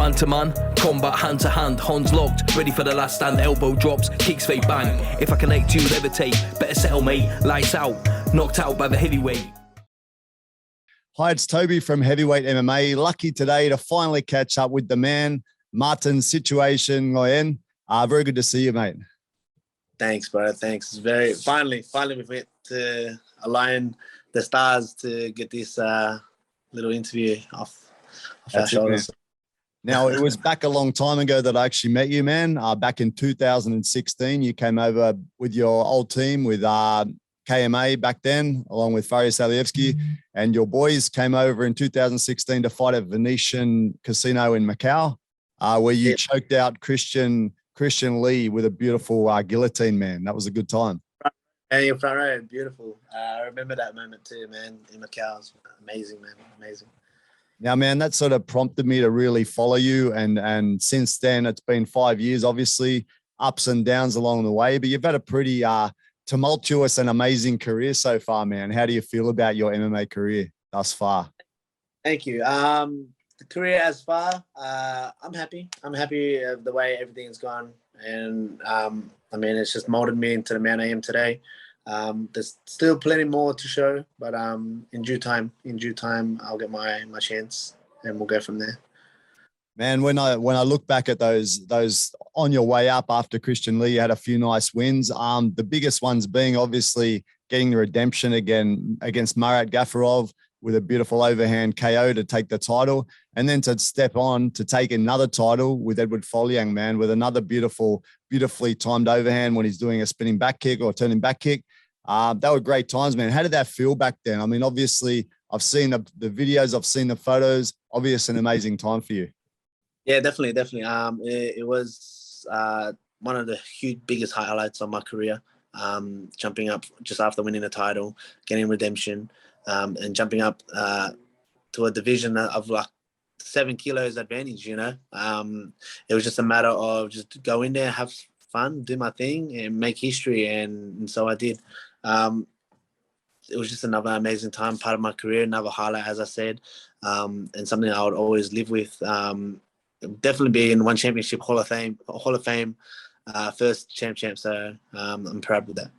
Man to man, combat hand to hand, hands locked, ready for the last stand, elbow drops, kicks fade bang. If I can hate you, levitate, better settle mate, lights out, knocked out by the heavyweight. Hi, it's Toby from Heavyweight MMA. Lucky today to finally catch up with the man, Martin Situation Nguyen. Very good to see you, mate. Thanks, bro. Thanks. It's very finally we went to align the stars to get this little interview off our shoulders. Now, it was back a long time ago that I actually met you, man. Back in 2016, you came over with your old team with KMA back then, along with Featherweight, and your boys came over in 2016 to fight at Venetian Casino in Macau, where you choked out Christian Lee with a beautiful guillotine, man. That was a good time. Hey, your front row, beautiful. I remember that moment too, man, in Macau. It was amazing, man, amazing. Now, man, that sort of prompted me to really follow you. And since then, it's been 5 years, obviously, ups and downs along the way, but you've had a pretty tumultuous and amazing career so far, man. How do you feel about your MMA career thus far? Thank you. The career as far, I'm happy. I'm happy of the way everything's gone. And I mean, it's just molded me into the man I am today. There's still plenty more to show, but in due time, I'll get my chance and we'll go from there. Man, when I look back at those on your way up after Christian Lee, you had a few nice wins. The biggest ones being obviously getting the redemption again against Marat Gafarov with a beautiful overhand KO to take the title, and then to step on to take another title with Edward Foliang, man, with another beautifully timed overhand when he's doing a spinning back kick or turning back kick. That were great times, man. How did that feel back then? I mean, obviously, I've seen the videos, I've seen the photos. Obviously, an amazing time for you. Yeah, definitely. It was one of the biggest highlights of my career. Jumping up just after winning the title, getting redemption, and jumping up to a division of like 7 kilos advantage. You know, it was just a matter of just go in there, have fun, do my thing, and make history. And so I did. It was just another amazing time, part of my career, another highlight, as I said, and something I would always live with. Definitely be in one championship Hall of Fame, first champ. So I'm proud with that.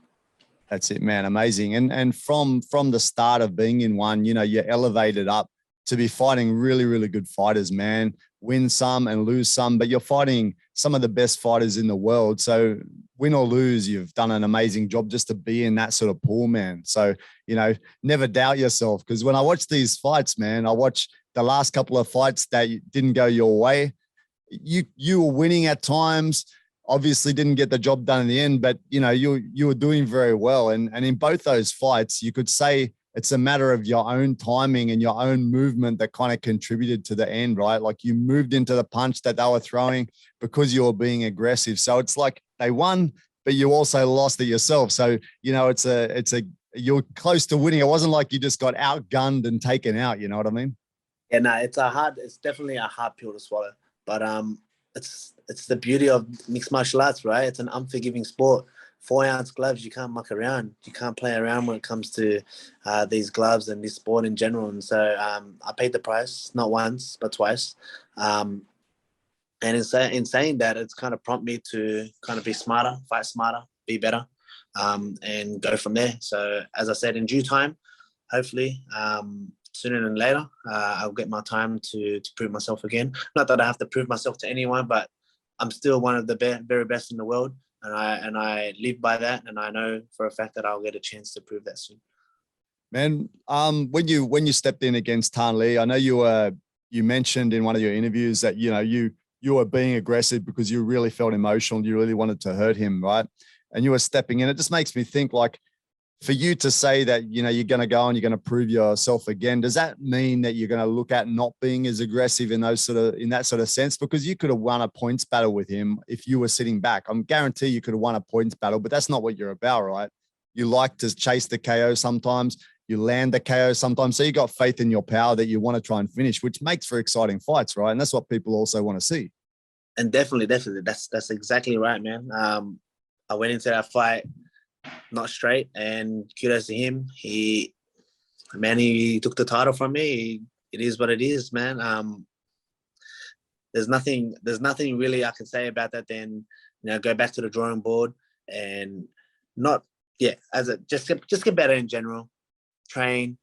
That's it, man. Amazing. And from the start of being in one, you know, you elevated up to be fighting really, really good fighters, man. Win some and lose some, but you're fighting some of the best fighters in the world. So win or lose, you've done an amazing job just to be in that sort of pool, man. So, you know, never doubt yourself, because when I watch these fights, man, I watch the last couple of fights that didn't go your way. You were winning at times, obviously didn't get the job done in the end, but you know, you were doing very well. And in both those fights, you could say it's a matter of your own timing and your own movement that kind of contributed to the end, right? Like you moved into the punch that they were throwing because you were being aggressive. So it's like they won, but you also lost it yourself. So, you know, you're close to winning. It wasn't like you just got outgunned and taken out. You know what I mean? Yeah, no, it's definitely a hard pill to swallow. But it's the beauty of mixed martial arts, right? It's an unforgiving sport. 4-ounce gloves, you can't muck around. You can't play around when it comes to these gloves and this sport in general. And so I paid the price, not once, but twice. And in saying that, it's kind of prompted me to kind of be smarter, fight smarter, be better, and go from there. So as I said, in due time, hopefully, sooner than later, I'll get my time to prove myself again. Not that I have to prove myself to anyone, but I'm still one of the very best in the world, and I live by that, and I know for a fact that I'll get a chance to prove that soon. Man, when you stepped in against Tan Le, I know you mentioned in one of your interviews that you know you were being aggressive because you really felt emotional, you really wanted to hurt him, right? And you were stepping in. It just makes me think, like, for you to say that, you know, you're going to go and you're going to prove yourself again, does that mean that you're going to look at not being as aggressive in that sort of sense? Because you could have won a points battle with him if you were sitting back. I'm guarantee you could have won a points battle, but that's not what you're about, right? You like to chase the KO sometimes, you land the KO sometimes. So you got faith in your power that you want to try and finish, which makes for exciting fights, right? And that's what people also want to see. And definitely, that's exactly right, man. I went into that fight not straight, and kudos to him. He took the title from me. It is what it is, man. there's nothing really I can say about that than, go back to the drawing board and not, just get better in general, train,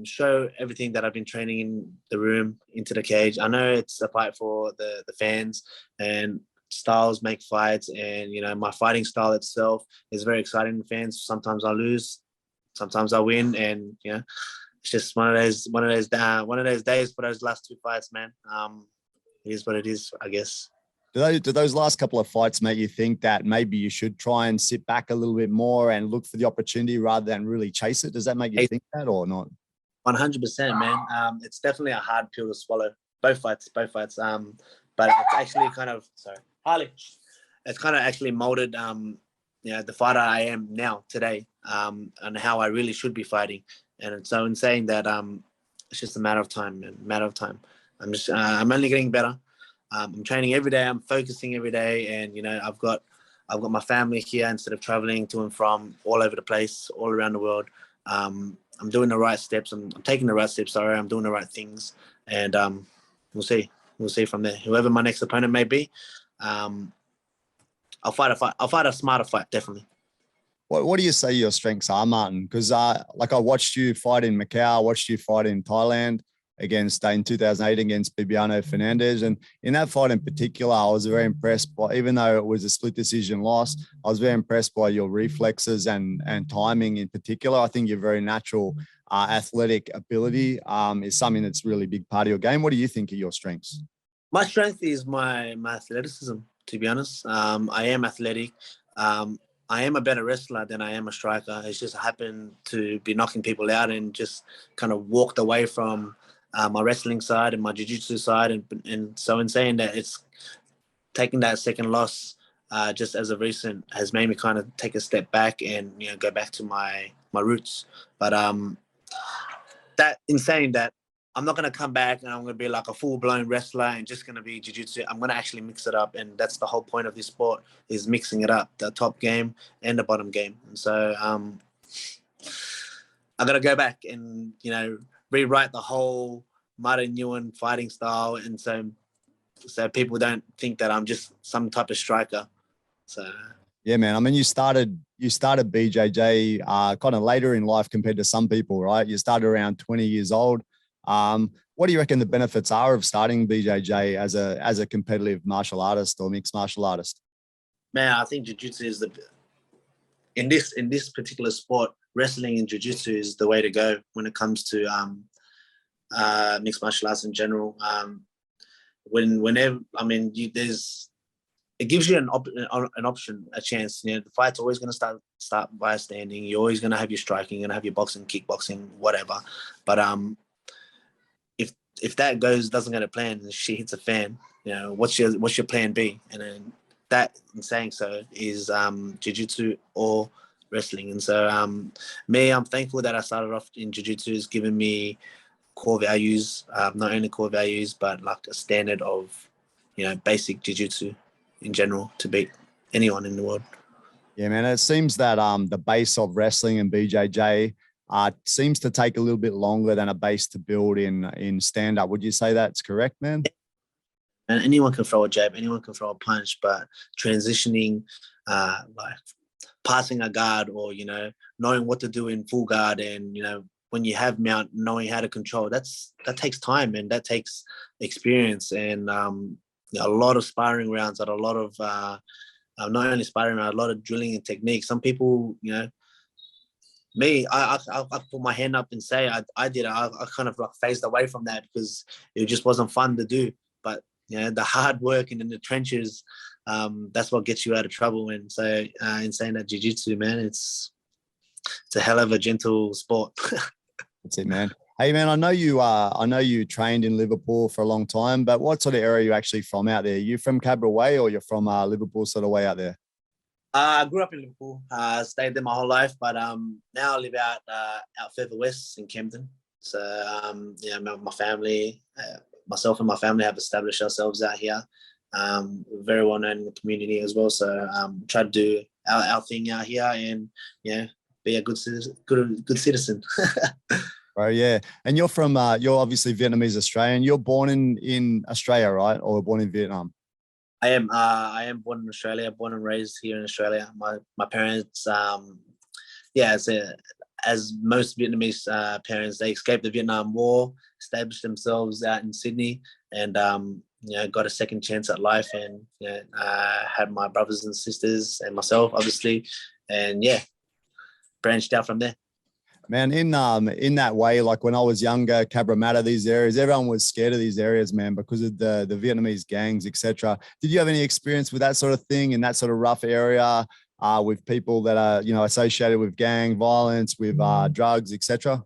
show everything that I've been training in the room into the cage. I know it's a fight for the fans, and styles make fights, and my fighting style itself is very exciting to fans. Sometimes I lose, sometimes I win, and it's just one of those days for those last 2 fights, man. It is what it is, I guess. Do those last couple of fights make you think that maybe you should try and sit back a little bit more and look for the opportunity rather than really chase it? Does that make you think that or not? 100%, man. It's definitely a hard pill to swallow. Both fights. But it's actually kind of, sorry, Harley. It's kind of actually molded, the fighter I am now today, and how I really should be fighting. And so in saying that, it's just a matter of time, man. Matter of time. I'm only getting better. I'm training every day. I'm focusing every day, and I've got my family here instead of traveling to and from all over the place, all around the world. I'm doing the right steps. I'm taking the right steps. Sorry, I'm doing the right things, and we'll see. We'll see from there. Whoever my next opponent may be, I'll fight a fight. I'll fight a smarter fight, definitely. What do you say your strengths are, Martin? Because I watched you fight in Macau, I watched you fight in Thailand in 2008 against Bibiano Fernandez. And in that fight in particular, I was very impressed by, even though it was a split decision loss, I was very impressed by your reflexes and timing in particular. I think your very natural athletic ability is something that's really a big part of your game. What do you think are your strengths? My strength is my athleticism, to be honest. I am athletic. I am a better wrestler than I am a striker. It's just happened to be knocking people out and just kind of walked away from my wrestling side and my jiu-jitsu side. And so in saying that, it's taking that second loss just as of recent has made me kind of take a step back and, go back to my roots. But that in saying that, I'm not going to come back and I'm going to be like a full-blown wrestler and just going to be jiu-jitsu. I'm going to actually mix it up, and that's the whole point of this sport, is mixing it up, the top game and the bottom game. And so I got to go back and, rewrite the whole Martin Nguyen fighting style, and so people don't think that I'm just some type of striker. So yeah, man. I mean, you started BJJ kind of later in life compared to some people, right? You started around 20 years old. What do you reckon the benefits are of starting BJJ as a competitive martial artist or mixed martial artist? Man, I think jiu-jitsu is in this particular sport, wrestling and jiu-jitsu is the way to go when it comes to mixed martial arts in general. It gives you an option, a chance. The fight's always going to start by standing. You're always going to have your striking, you're going to have your boxing, kickboxing, whatever. But if that doesn't go to plan and shit hits a fan, what's your plan B? And then that, in saying so, is jiu-jitsu or wrestling. And so I'm thankful that I started off in jiu-jitsu. It's given me core values, not only core values, but like a standard of, basic jiu-jitsu in general to beat anyone in the world. Yeah, man. It seems that the base of wrestling and BJJ seems to take a little bit longer than a base to build in stand-up. Would you say that's correct, man? And anyone can throw a jab, anyone can throw a punch, but transitioning, like passing a guard or, knowing what to do in full guard and, when you have mount, knowing how to control, that takes time and that takes experience and a lot of sparring rounds and a lot of, not only sparring rounds, a lot of drilling and technique. Some people, me, I put my hand up and say I did it. I kind of like phased away from that because it just wasn't fun to do. But the hard work and in the trenches, that's what gets you out of trouble. And so in saying that, jiu-jitsu, man, it's a hell of a gentle sport. That's it, man. Hey, man, I know you trained in Liverpool for a long time, but what sort of area are you actually from out there? You from Cabra Way or you're from Liverpool sort of way out there? I grew up in Liverpool. Stayed there my whole life, but now I live out further west in Camden. So my family, myself and my family have established ourselves out here. We're very well known in the community as well. So try to do our thing out here and be a good citizen. Bro, yeah. And you're from, you're obviously Vietnamese Australian. You're born in Australia, right? Or born in Vietnam? I am born in Australia, born and raised here in Australia. My parents, yeah, as most Vietnamese parents, they escaped the Vietnam War, established themselves out in Sydney, and got a second chance at life, and had my brothers and sisters and myself, obviously, and yeah, branched out from there. Man, in that way, like when I was younger, Cabramatta, these areas, everyone was scared of these areas, man, because of the Vietnamese gangs, etc. Did you have any experience with that sort of thing in that sort of rough area, with people that are, associated with gang violence, with drugs, etc.?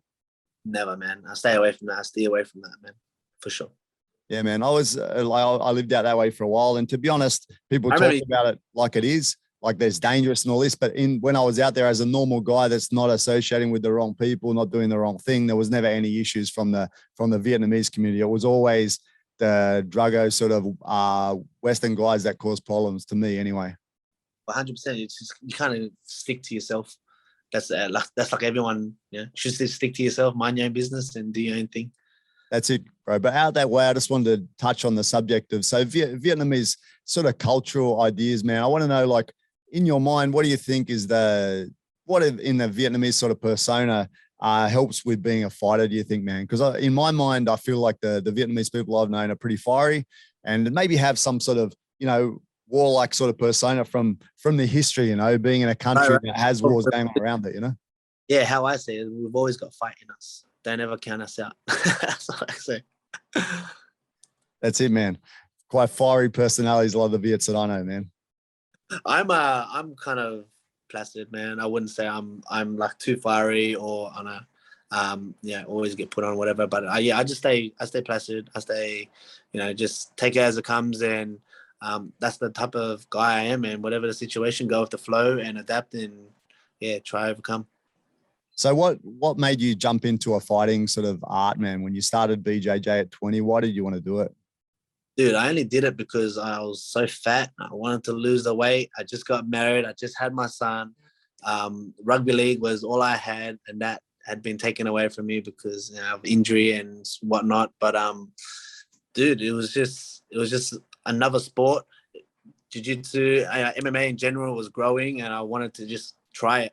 Never, man. I stay away from that. I steer away from that, man, for sure. Yeah, man. I was I lived out that way for a while, and to be honest, people talk about it like it is, like there's dangerous and all this. But when I was out there as a normal guy that's not associating with the wrong people, not doing the wrong thing, there was never any issues from the Vietnamese community. It was always the druggo sort of Western guys that caused problems to me, anyway. 100%. It's just, you kind of stick to yourself. That's like everyone. Yeah, should just stick to yourself, mind your own business, and do your own thing. That's it, bro. But out that way, I just wanted to touch on the subject of Vietnamese sort of cultural ideas, man. I want to know, like, in your mind, what do you think is what in the Vietnamese sort of persona helps with being a fighter, do you think, man? Because in my mind, I feel like the Vietnamese people I've known are pretty fiery and maybe have some sort of, warlike sort of persona from the history, being in a country that has wars going on around it, Yeah, how I say it, we've always got fight in us. Don't ever count us out. That's what I say. That's it, man. Quite fiery personalities, a lot of the Viets that I know, man. I'm kind of placid, man. I wouldn't say I'm like too fiery or on a always get put on whatever. But I stay placid. I stay, just take it as it comes, and that's the type of guy I am, and whatever the situation, go with the flow and adapt, and try overcome. So what made you jump into a fighting sort of art, man? When you started BJJ at 20, why did you want to do it? Dude, I only did it because I was so fat. I wanted to lose the weight. I just got married. I just had my son. Rugby league was all I had, and that had been taken away from me because of injury and whatnot. But dude, it was just another sport. Jiu-Jitsu, MMA in general was growing, and I wanted to just try it.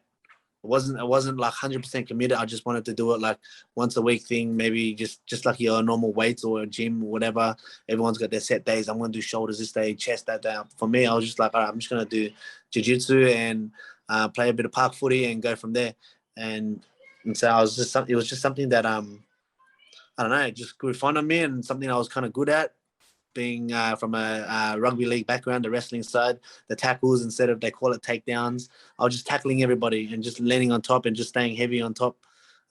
It wasn't like 100% committed. I just wanted to do it like once a week thing, maybe just like your normal weights or a gym or whatever. Everyone's got their set days. I'm going to do shoulders this day, chest that day. For me, I was just like, all right, I'm just going to do jiu-jitsu and play a bit of park footy and go from there. And so it was just something that, I don't know, it just grew fond of me, and something I was kind of good at. Being from a rugby league background, the wrestling side, the tackles, instead of, they call it takedowns, I was just tackling everybody and just landing on top and just staying heavy on top.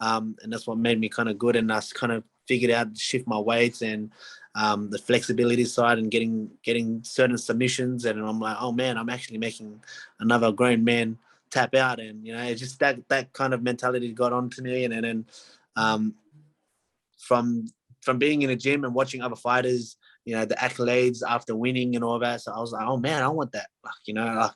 And that's what made me kind of good. And I kind of figured out to shift my weights and the flexibility side and getting certain submissions. And I'm like, oh man, I'm actually making another grown man tap out. And, it's just that kind of mentality got onto me. And then from being in a gym and watching other fighters, the accolades after winning and all that. So I was like, oh man, I want that. Like,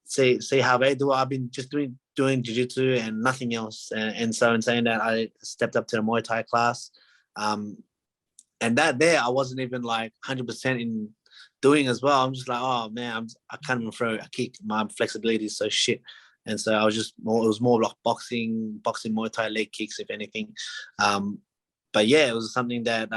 see how they do it. I've been just doing jiu-jitsu and nothing else. And so in saying that, I stepped up to the Muay Thai class. And that there, I wasn't even like 100% in doing as well. I'm just like, oh man, I can't even throw a kick. My flexibility is so shit. And so I was it was more like boxing Muay Thai leg kicks, if anything. But yeah, it was something that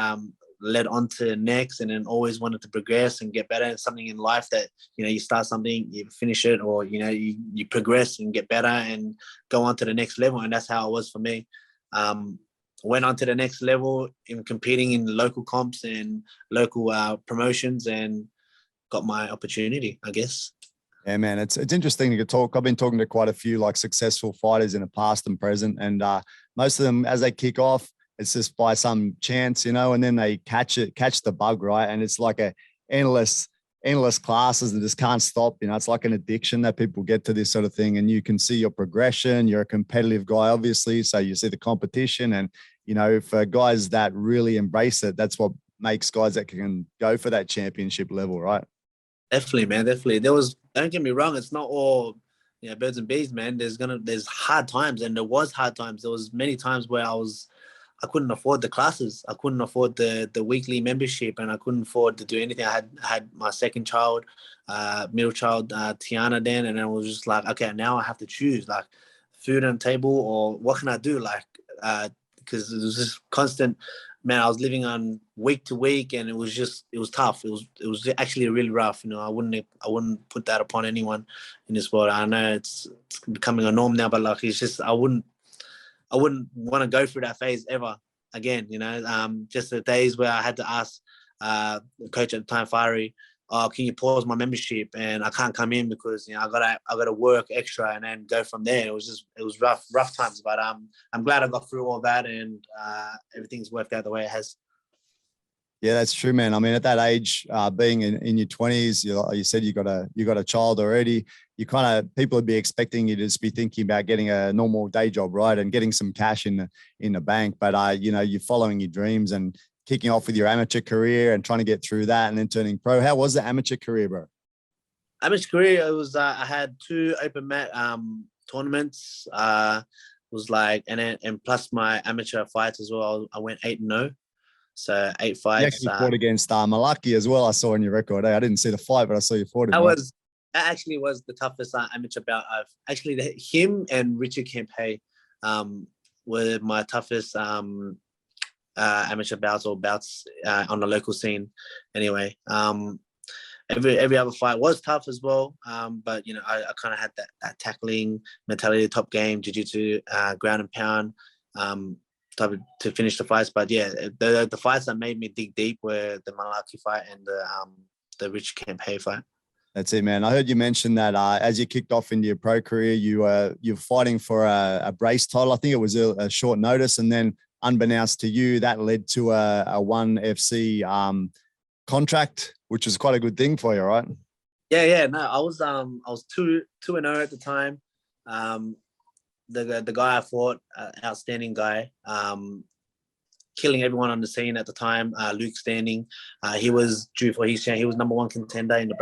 led on to next, and then always wanted to progress and get better. It's something in life that, you start something, you finish it, or, you progress and get better and go on to the next level. And that's how it was for me. Went on to the next level in competing in local comps and local promotions, and got my opportunity, I guess. Yeah, man, it's interesting to talk. I've been talking to quite a few like successful fighters in the past and present, and most of them, as they kick off, it's just by some chance, and then they catch the bug, right? And it's like a endless classes and just can't stop. It's like an addiction that people get to this sort of thing, and you can see your progression. You're a competitive guy, obviously, so you see the competition, and for guys that really embrace it, that's what makes guys that can go for that championship level, right? Definitely, man. Definitely. Don't get me wrong, it's not all birds and bees, man. There's hard times, and there was hard times. There was many times where I was I couldn't afford the classes. I couldn't afford the weekly membership, and I couldn't afford to do anything. I had my second child, middle child, Tiana then, and I was just like, okay, now I have to choose like food on the table or what can I do? Like, because it was just constant. Man, I was living on week to week, and it was tough. It was actually really rough. You know, I wouldn't put that upon anyone in this world. I know it's becoming a norm now, but like it's just I wouldn't want to go through that phase ever again. You know, just the days where I had to ask the coach at the time, Fiery, oh, can you pause my membership? And I can't come in because, you know, I gotta work extra and then go from there. It was rough times, but I'm glad I got through all that, and everything's worked out the way it has. Yeah, that's true, man. I mean, at that age, being in your 20s, you said you got a child already. You kind of, people would be expecting you to just be thinking about getting a normal day job, right, and getting some cash in the bank. But you know, you're following your dreams and kicking off with your amateur career and trying to get through that and then turning pro. How was the amateur career, bro? Amateur career, it was I had 2 open mat tournaments. Was like, and plus my amateur fights as well. I went 8-0. So 8 fights. You actually fought against Malaki as well. I saw on your record. I didn't see the fight, but I saw you fought him. That actually was the toughest amateur bout I've actually. Him and Richard Kempe were my toughest amateur bouts on the local scene. Anyway, every other fight was tough as well. But you know, I kind of had that tackling mentality, top game, jiu-jitsu, ground and pound. To finish the fights. But yeah, the fights that made me dig deep were the Malaki fight and the Rich Kempe fight. That's it, man. I heard you mention that as you kicked off into your pro career, you're fighting for a brace title. I think it was a short notice, and then unbeknownst to you, that led to a ONE FC contract, which was quite a good thing for you, right? Yeah. No, I was 2-0 at the time. The guy I fought, outstanding guy, killing everyone on the scene at the time. Luke Standing, he was due for his chance. He was #1 contender in the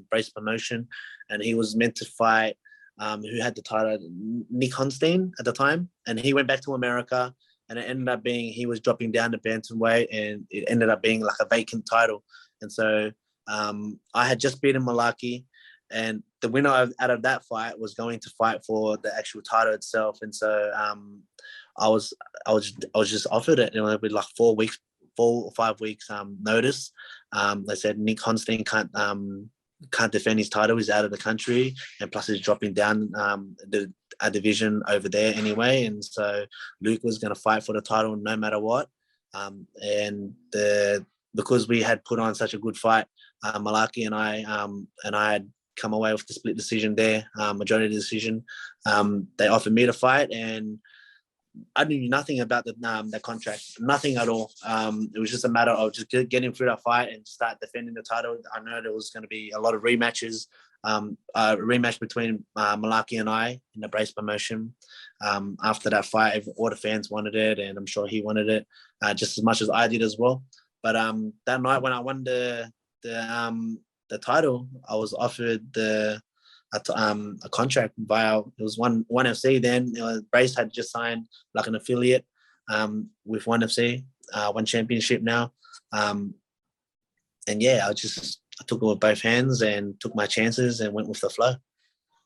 brace promotion, and he was meant to fight who had the title, Nick Honstein at the time, and he went back to America, and it ended up being he was dropping down to bantamweight, and it ended up being like a vacant title. And so I had just beaten Malaki, and the winner out of that fight was going to fight for the actual title itself. And so I was just offered it, you know, with like 4 or 5 weeks notice. They said Nick Honstein can't defend his title. He's out of the country, and plus he's dropping down a division over there anyway. And so Luke was going to fight for the title no matter what. Because we had put on such a good fight, Malaki and I had come away with the split decision there, majority decision. They offered me to fight, and I knew nothing about the contract, nothing at all. It was just a matter of just getting through that fight and start defending the title. I know there was going to be a lot of rematches, a rematch between Malaki and I in the brace promotion. After that fight, all the fans wanted it, and I'm sure he wanted it just as much as I did as well. But that night when I won the title, I was offered a contract via, it was ONE FC then. You know, Brace had just signed like an affiliate with ONE FC, ONE Championship now. And yeah, I took it with both hands and took my chances and went with the flow.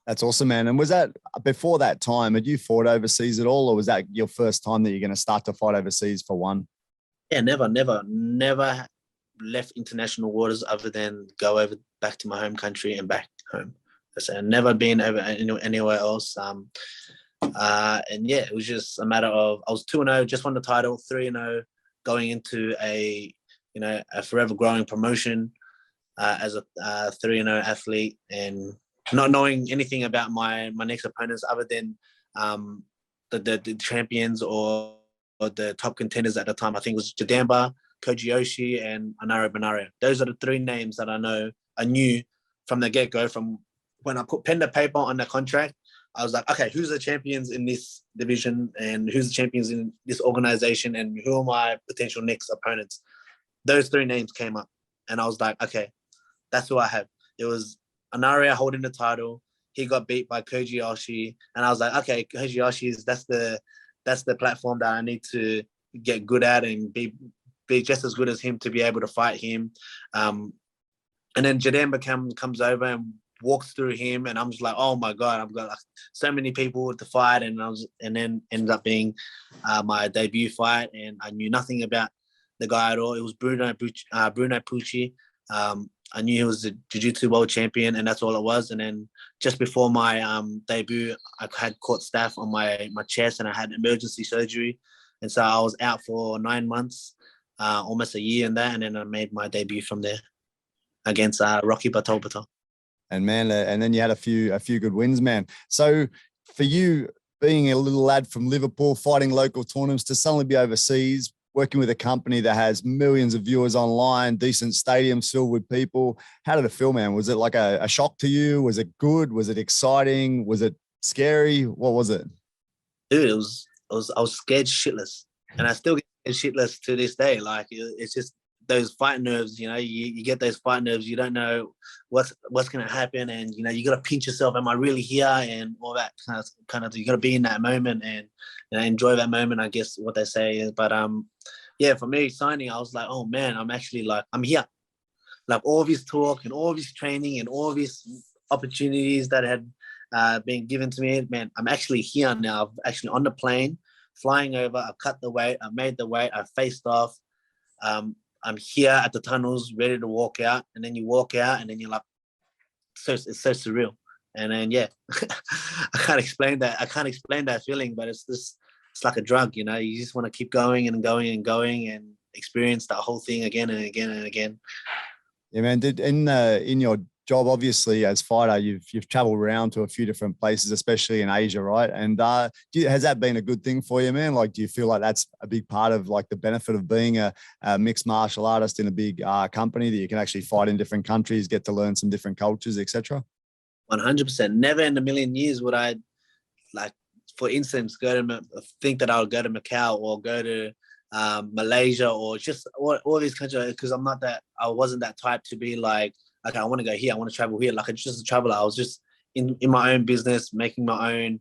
That's awesome, man. And was that before that time, had you fought overseas at all, or was that your first time that you're going to start to fight overseas for ONE? Yeah, never left international waters other than go over back to my home country and back home. So I've never been over anywhere else. And yeah, it was just a matter of, I was 2-0, just won the title, 3-0, going into a forever growing promotion as a 3-0 athlete, and not knowing anything about my next opponents other than the champions or the top contenders at the time. I think it was Jadamba, Koji Yoshi, and Anara Benaria. Those are the 3 names that I knew from the get-go. From when I put pen to paper on the contract, I was like, okay, who's the champions in this division, and who's the champions in this organization, and who are my potential next opponents? Those 3 names came up, and I was like, okay, that's who I have. It was Anaria holding the title. He got beat by Koji Yoshi, and I was like, okay, Koji Yoshi that's the platform that I need to get good at and be just as good as him to be able to fight him. And then Jaden comes over and walks through him, and I'm just like, oh my god, I've got like so many people to fight, and then ended up being my debut fight, and I knew nothing about the guy at all. It was Bruno Pucci. I knew he was the Jiu-Jitsu world champion, and that's all it was. And then just before my debut, I had caught staph on my chest, and I had emergency surgery, and so I was out for 9 months, almost a year in that, and then I made my debut from there against Rocky Batal. And man, and then you had a few good wins, man. So for you, being a little lad from Liverpool, fighting local tournaments, to suddenly be overseas, working with a company that has millions of viewers online, decent stadiums filled with people, how did it feel, man? Was it like a shock to you? Was it good? Was it exciting? Was it scary? What was it? Dude, I was scared shitless, and I still get shitless to this day. Like, it's just those fight nerves, you get those fight nerves. You don't know what's going to happen, and you got to pinch yourself. Am I really here? And all that kind of you got to be in that moment and enjoy that moment, I guess what they say. But yeah, for me signing, I was like, oh man, I'm actually like, I'm here. Like, all this talk and all this training and all these opportunities that had been given to me, man, I'm actually here now. I'm actually on the plane, flying over. I've cut the weight. I've made the weight. I've faced off. I'm here at the tunnels, ready to walk out, and then you walk out, and then you're like, it's so surreal. And then yeah, I can't explain that feeling, but it's like a drug, you just want to keep going and going and going and experience that whole thing again and again and again. Yeah, man. In your job, obviously, as fighter, you've traveled around to a few different places, especially in Asia, right? And has that been a good thing for you, man? Like, do you feel like that's a big part of like the benefit of being a mixed martial artist in a big company, that you can actually fight in different countries, get to learn some different cultures, etc.? 100%. Never in a million years would I, like, for instance, think that I would go to Macau or go to Malaysia or just all these countries, because I wasn't that type to be like, okay, I want to go here, I want to travel here. Like, it's just a traveler. I was just in my own business, making my own,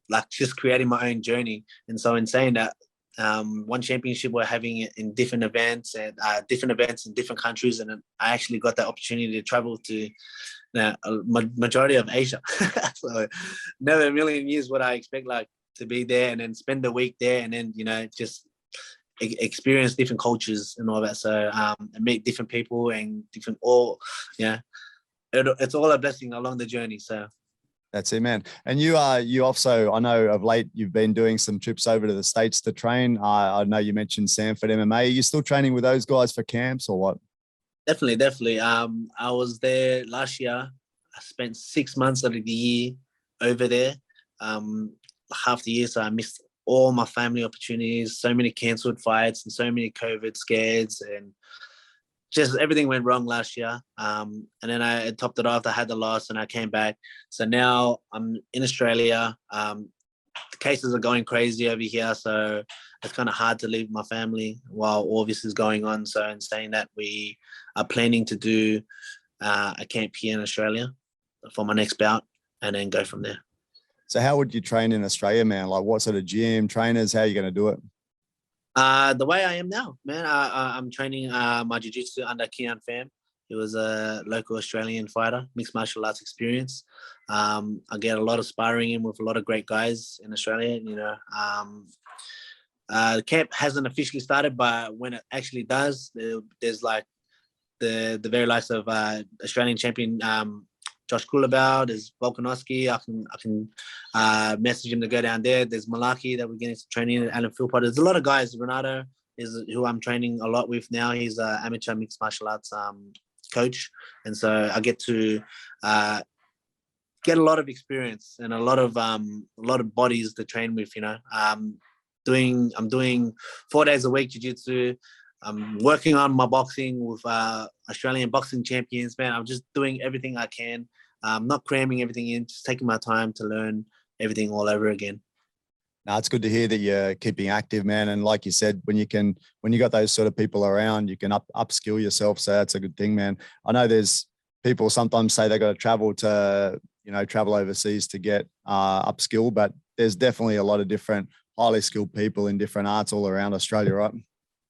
like, just creating my own journey. And so in saying that, one championship we're having it in different events in different countries, and I actually got that opportunity to travel to majority of Asia. So never in a million years would I expect like to be there and then spend a week there and then just experience different cultures and all that. So and meet different people and it's all a blessing along the journey. So that's it, man. And you also, I know of late you've been doing some trips over to the States to train. I know you mentioned Sanford MMA. Are you still training with those guys for camps or what? Definitely. I was there last year. I spent 6 months of the year over there. Half the year, so I missed all my family opportunities, so many cancelled fights and so many COVID scares, and just everything went wrong last year. And then I topped it off. I had the loss and I came back. So now I'm in Australia. The cases are going crazy over here, so it's kind of hard to leave my family while all this is going on. So in saying that, we are planning to do a camp here in Australia for my next bout and then go from there. So how would you train in Australia, man? Like, what sort of gym, trainers, how are you going to do it? The way I am now, man. I'm training my jiu-jitsu under Kian Pham. He was a local Australian fighter, mixed martial arts experience. I get a lot of sparring in with a lot of great guys in Australia. The camp hasn't officially started, but when it actually does, there's like the very likes of Australian champion Josh Kulabau, there's Volkanovski. I can message him to go down there. There's Malaki that we're getting some training in, Alan Philpott. There's a lot of guys. Renato is who I'm training a lot with now. He's an amateur mixed martial arts coach. And so I get to get a lot of experience and a lot of bodies to train with, I'm doing 4 days a week jiu-jitsu. I'm working on my boxing with Australian boxing champions, man. I'm just doing everything I can. I'm not cramming everything in, just taking my time to learn everything all over again. No, it's good to hear that you're keeping active, man. And like you said, when you got those sort of people around, you can upskill yourself. So that's a good thing, man. I know there's people sometimes say they got to travel overseas to get upskill, but there's definitely a lot of different highly skilled people in different arts all around Australia, right?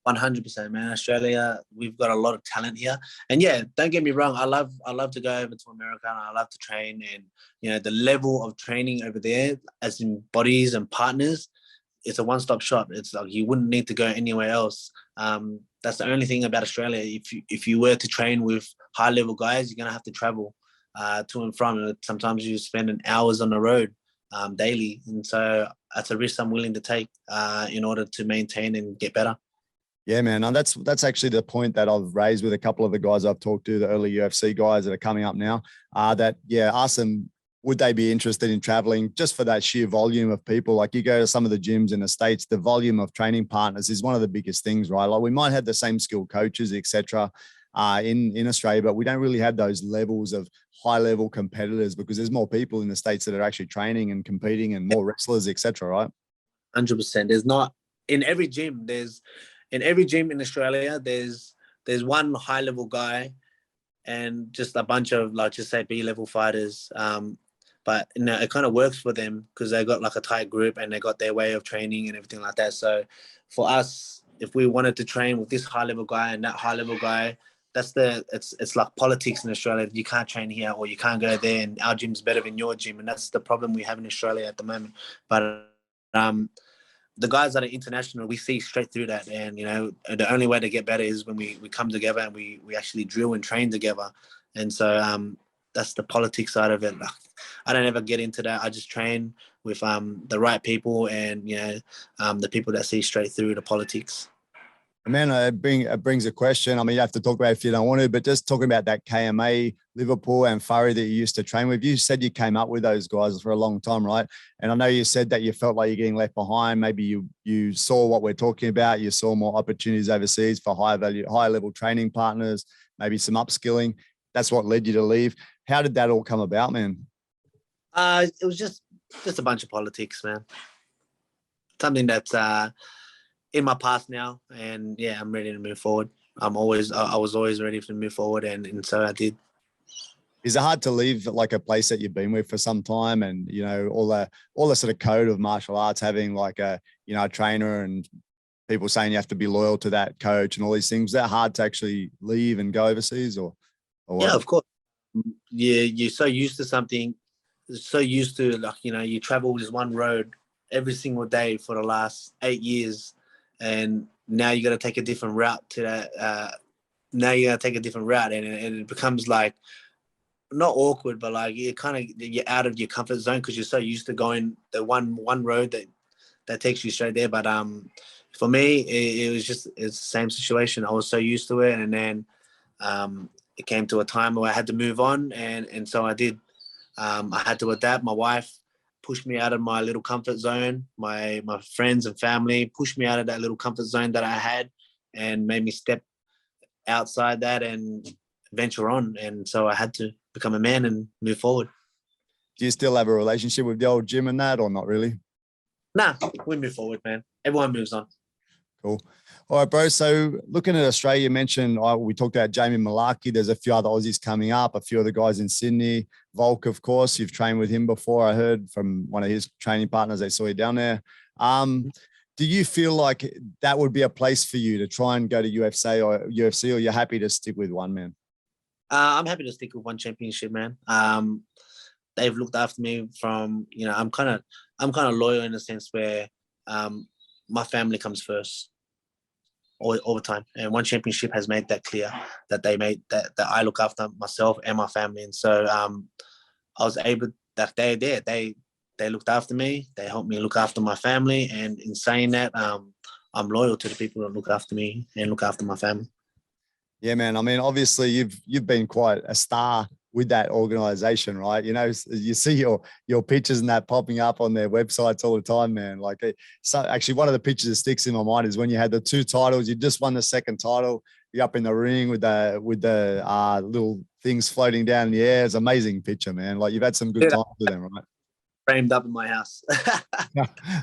100%, man. Australia, we've got a lot of talent here, and yeah, don't get me wrong. I love to go over to America, and I love to train, and the level of training over there, as in bodies and partners, it's a one-stop shop. It's like you wouldn't need to go anywhere else. That's the only thing about Australia. If you were to train with high-level guys, you're gonna have to travel to and from. Sometimes you spend hours on the road daily, and so that's a risk I'm willing to take in order to maintain and get better. Yeah, man. And that's actually the point that I've raised with a couple of the guys I've talked to, the early UFC guys that are coming up now, that, ask them, would they be interested in traveling just for that sheer volume of people? Like you go to some of the gyms in the States, the volume of training partners is one of the biggest things, right? Like we might have the same skilled coaches, etc., in Australia, but we don't really have those levels of high level competitors because there's more people in the States that are actually training and competing and more wrestlers, etc., right? 100%. There's not in every gym. In every gym in Australia, there's one high level guy and just a bunch of, like, just say B-level fighters. But it kind of works for them because they got like a tight group and they got their way of training and everything like that. So for us, if we wanted to train with this high level guy and that high level guy, it's like politics in Australia. You can't train here or you can't go there, and our gym's better than your gym, and that's the problem we have in Australia at the moment. But the guys that are international, we see straight through that. And, the only way to get better is when we come together and we actually drill and train together. And so that's the politics side of it. I don't ever get into that. I just train with the right people and, the people that see straight through the politics. Man, it brings a question. I mean, you have to talk about it if you don't want to, but just talking about that KMA, Liverpool and Furry that you used to train with, you said you came up with those guys for a long time, right? And I know you said that you felt like you're getting left behind. Maybe you saw what we're talking about. You saw more opportunities overseas for high level training partners, maybe some upskilling. That's what led you to leave. How did that all come about, man? It was just a bunch of politics, man. Something that's in my past now, and yeah, I'm ready to move forward. I was always ready to move forward, and so I did. Is it hard to leave like a place that you've been with for some time, and all the sort of code of martial arts, having like a trainer and people saying you have to be loyal to that coach and all these things? Is that hard to actually leave and go overseas, or yeah, of course. You're so used to something, so used to, like, you travel this one road every single day for the last 8 years. And now you got to take a different route to that. Now you got to take a different route, and it becomes like not awkward, but like you're out of your comfort zone because you're so used to going the one road that takes you straight there. But for me, it's the same situation. I was so used to it, and then it came to a time where I had to move on, and so I did. I had to adapt. My wife pushed me out of my little comfort zone. My friends and family pushed me out of that little comfort zone that I had and made me step outside that and venture on. And so I had to become a man and move forward. Do you still have a relationship with the old gym and that, or not really? Nah, we move forward, man. Everyone moves on. Cool. All right, bro. So looking at Australia, you mentioned we talked about Jamie Malaki. There's a few other Aussies coming up, a few other guys in Sydney. Volk, of course, you've trained with him before. I heard from one of his training partners, they saw you down there. Do you feel like that would be a place for you to try and go to UFC, or you're happy to stick with one, man? I'm happy to stick with one championship, man. They've looked after me from, I'm kind of loyal in a sense where my family comes first. All the time, and one championship has made that clear, that they made that I look after myself and my family. And so I was able, that they looked after me, they helped me look after my family, and in saying that, I'm loyal to the people that look after me and look after my family. Yeah, man. I mean, obviously you've been quite a star with that organization, right? You see your pictures and that popping up on their websites all the time, man. Like, so actually one of the pictures that sticks in my mind is when you had the 2 titles, you just won the second title, you're up in the ring with the little things floating down in the air. It's an amazing picture, man. Like, you've had some good times with them, right? Framed up in my house.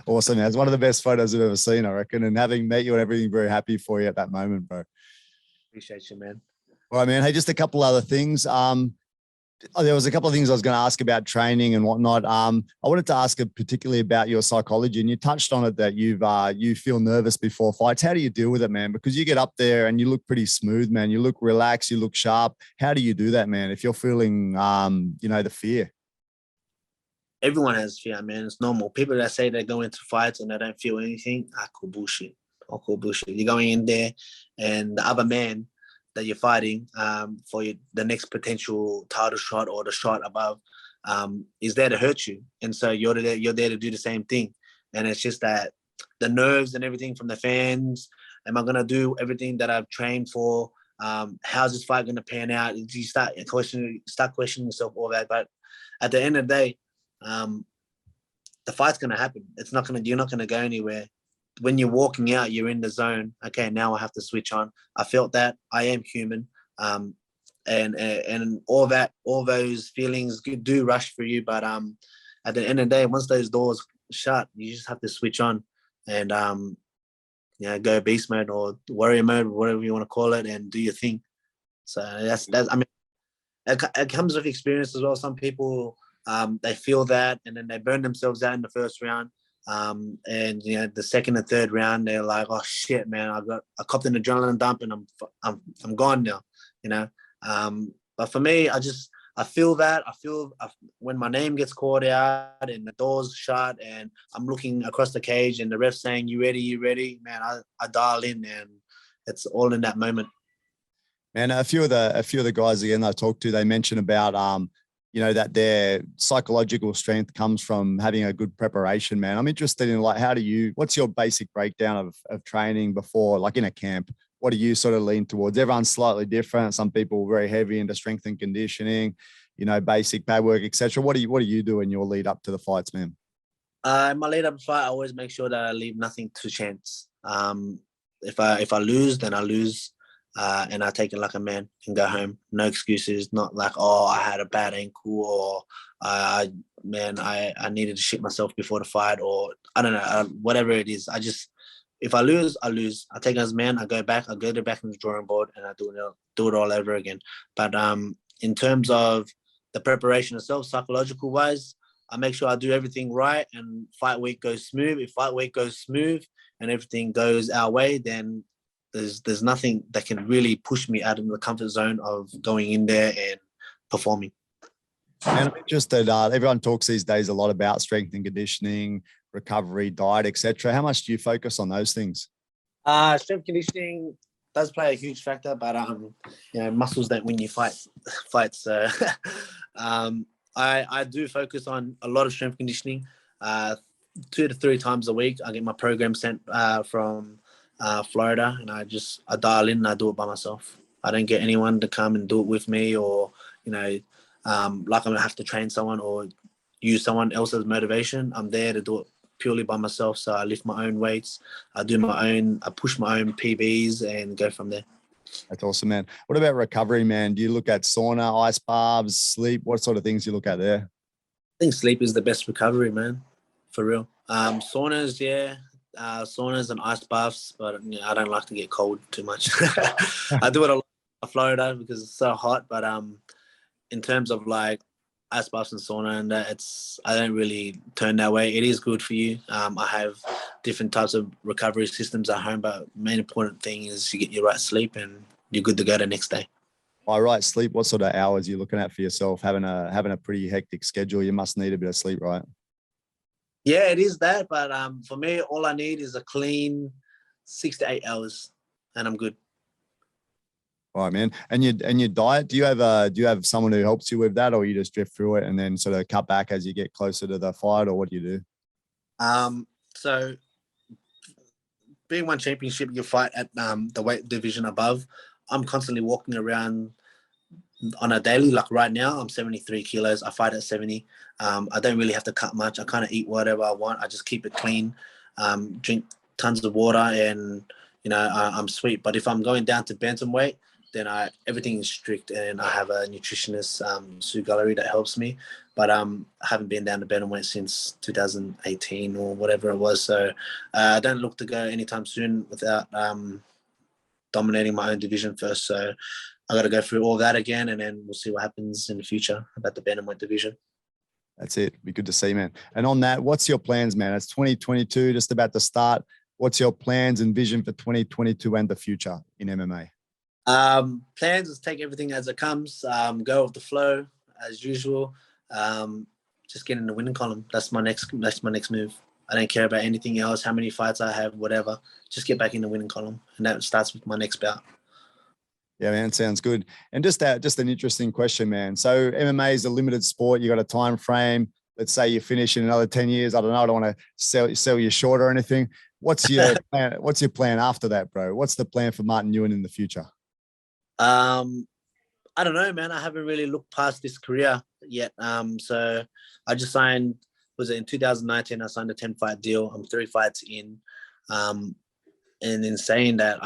Awesome, man. It's one of the best photos I've ever seen, I reckon. And having met you and everything, very happy for you at that moment, bro. Appreciate you, man. All right, man. Hey, just a couple other things. Oh, there was a couple of things I was going to ask about training and whatnot. I wanted to ask particularly about your psychology, and you touched on it that you feel nervous before fights. How do you deal with it, man? Because you get up there and you look pretty smooth, man. You look relaxed, you look sharp. How do you do that, man? If you're feeling, the fear. Everyone has fear, man. It's normal. People that say they go into fights and they don't feel anything, I call bullshit. I call bullshit. You're going in there, and the other man that you're fighting for the next potential title shot or the shot above is there to hurt you. And so you're there to do the same thing. And it's just that the nerves and everything from the fans, am I going to do everything that I've trained for? How's this fight going to pan out? You start questioning yourself, all that. But at the end of the day, the fight's going to happen. You're not going to go anywhere. When you're walking out, you're in the zone. Okay, now I have to switch on. I felt that. I am human. And all those feelings do rush for you. But at the end of the day, once those doors shut, you just have to switch on and go beast mode or warrior mode, whatever you want to call it, and do your thing. So that's I mean, it comes with experience as well. Some people they feel that and then they burn themselves out in the first round. And the second and third round, they're like, "Oh shit, man! I copped an adrenaline dump, and I'm gone now." But for me, I feel that. When my name gets called out and the doors shut, and I'm looking across the cage, and the ref saying, "You ready? You ready?" Man, I dial in, and it's all in that moment. And a few of the guys again I talked to, they mentioned about that their psychological strength comes from having a good preparation, man. I'm interested in what's your basic breakdown of training before, like in a camp? What do you sort of lean towards? Everyone's slightly different. Some people very heavy into strength and conditioning, basic pad work, etc. What do you do in your lead up to the fights, man? My lead up fight, I always make sure that I leave nothing to chance. If I lose, then I lose. And I take it like a man and go home. No excuses. Not like, oh, I had a bad ankle, or I needed to shit myself before the fight, or I don't know, whatever it is. If I lose, I lose. I take it as a man. I go back in the drawing board, and I do it all over again. But in terms of the preparation itself, psychological wise, I make sure I do everything right, and fight week goes smooth. If fight week goes smooth and everything goes our way, then there's nothing that can really push me out of the comfort zone of going in there and performing. And I'm interested, everyone talks these days a lot about strength and conditioning, recovery, diet, etc. How much do you focus on those things? Strength conditioning does play a huge factor, but muscles don't win you fights. So I do focus on a lot of strength conditioning. 2 to 3 times a week, I get my program sent from Florida, and I dial in and I do it by myself. I don't get anyone to come and do it with me, or like I'm gonna have to train someone or use someone else's motivation. I'm there to do it purely by myself. So I lift my own weights, I push my own PBs and go from there. That's awesome, man. What about recovery, man? Do you look at sauna, ice baths, sleep? What sort of things do you look at there? I think sleep is the best recovery, man, for real. Saunas, yeah. Saunas and ice baths, but I don't like to get cold too much. I do it a lot in Florida because it's so hot, but in terms of like ice baths and sauna and that, I don't really turn that way. It is good for you. I have different types of recovery systems at home, but main important thing is you get your right sleep and you're good to go the next day. All right, sleep. What sort of hours are you looking at for yourself? Having a pretty hectic schedule, you must need a bit of sleep, right? Yeah, it is that, but for me, all I need is a clean 6 to 8 hours, and I'm good. All right, man. And your diet, do you have someone who helps you with that, or you just drift through it and then sort of cut back as you get closer to the fight, or what do you do? So being one championship, you fight at the weight division above. I'm constantly walking around on a daily. Like right now, I'm 73 kilos. I fight at 70. I don't really have to cut much. I kind of eat whatever I want. I just keep it clean, drink tons of water, and I'm sweet. But if I'm going down to bantamweight, then everything is strict, and I have a nutritionist, Sue Gallery, that helps me. But I haven't been down to bantamweight since 2018 or whatever it was. So I don't look to go anytime soon without dominating my own division first. So I got to go through all that again, and then we'll see what happens in the future about the bantamweight division. That's it. Be good to see, man. And on that, what's your plans, man? It's 2022, just about to start. What's your plans and vision for 2022 and the future in MMA? Plans is take everything as it comes, go with the flow as usual. Just get in the winning column. That's my next move. I don't care about anything else, how many fights I have, whatever. Just get back in the winning column, and that starts with my next bout. Yeah, man, sounds good. And just an interesting question, man. So MMA is a limited sport. You got a time frame. Let's say you finish in another 10 years. I don't know. I don't want to sell you short or anything. What's your plan? What's your plan after that, bro? What's the plan for Martin Nguyen in the future? I don't know, man. I haven't really looked past this career yet. So I just signed, was it in 2019? I signed a 10-fight deal. I'm 3 fights in. And in saying that,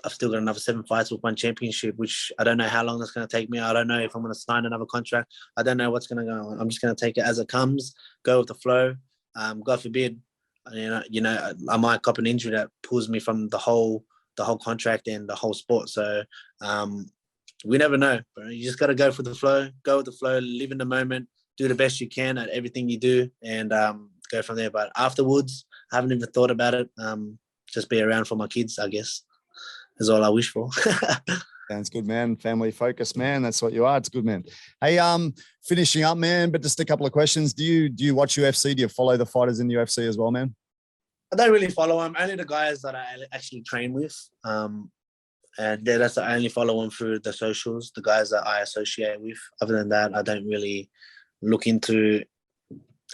I've still got another 7 fights with 1 championship, which I don't know how long that's going to take me. I don't know if I'm going to sign another contract. I don't know what's going to go on. I'm just going to take it as it comes, go with the flow. God forbid, I might cop an injury that pulls me from the whole contract and the whole sport. So we never know, bro. You just got to go for the flow, go with the flow, live in the moment, do the best you can at everything you do, and go from there. But afterwards, I haven't even thought about it. Just be around for my kids, I guess, is all I wish for. Sounds good, man. Family focused, man. That's what you are. It's good, man. Hey, finishing up, man, but just a couple of questions. Do you watch UFC? Do you follow the fighters in the UFC as well, man? I don't really follow them. Only the guys that I actually train with. And that's I only follow them through the socials, the guys that I associate with. Other than that, I don't really look into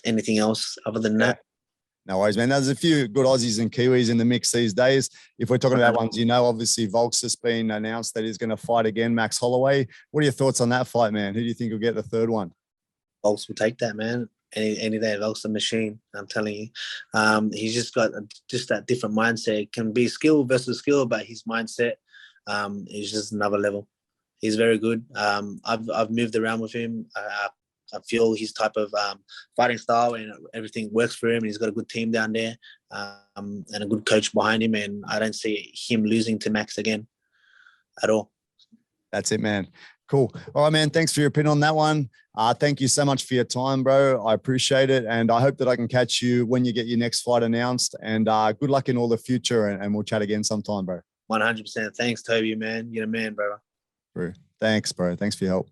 anything else other than that. No worries, man. There's a few good Aussies and Kiwis in the mix these days. If we're talking about ones, obviously Volks has been announced that he's going to fight again, Max Holloway. What are your thoughts on that fight, man? Who do you think will get the third one? Volks will take that, man. Any day, Volks a machine. I'm telling you, he's just got that different mindset. It can be skill versus skill, but his mindset is just another level. He's very good. I've moved around with him. I feel his type of fighting style and everything works for him. And he's got a good team down there and a good coach behind him. And I don't see him losing to Max again at all. That's it, man. Cool. All right, man. Thanks for your opinion on that one. Thank you so much for your time, bro. I appreciate it. And I hope that I can catch you when you get your next fight announced. And good luck in all the future. And we'll chat again sometime, bro. 100%. Thanks, Toby, man. You're the man, bro. Thanks, bro. Thanks for your help.